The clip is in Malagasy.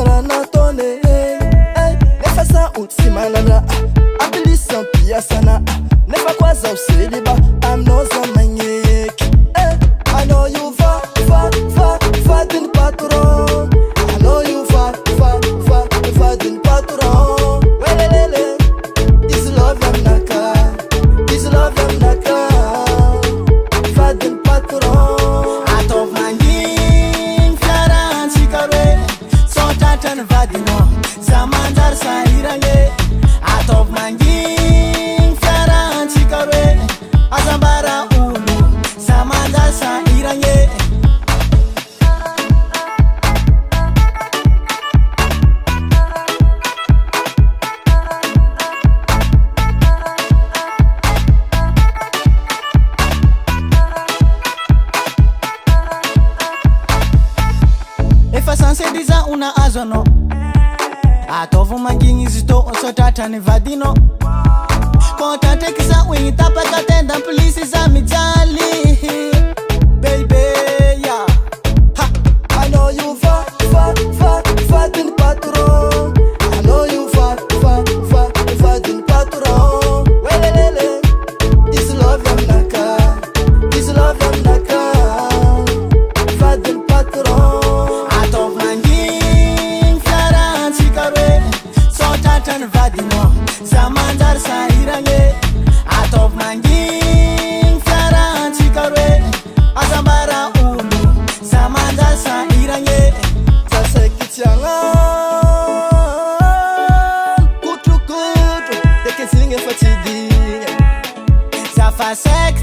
ranatone nefa za utsimanana abilisan piasana nefa kwaza usiliba amnoza manyeki I know you fa din patron I know you fa din patron welelele this love yamnaka fa din patron atov mangin flaran sikare sotatan vadino zamandar sairange atov mangin flaran sikare azambara ulu zamandar sairange Sanse diza una azono atovu mangingi zito sotatani vadino kontante kisa wingi tapaka tenda polisi za mijali baby yeah ha. I know you fa din patron I know you fa din patron welelele this love yamnaka fa din patron vadino zamandar sairange atov mangin flaran sikare azambara ulu zamandar sairange sasekitianga kutu dekensilinge fatidi zafasek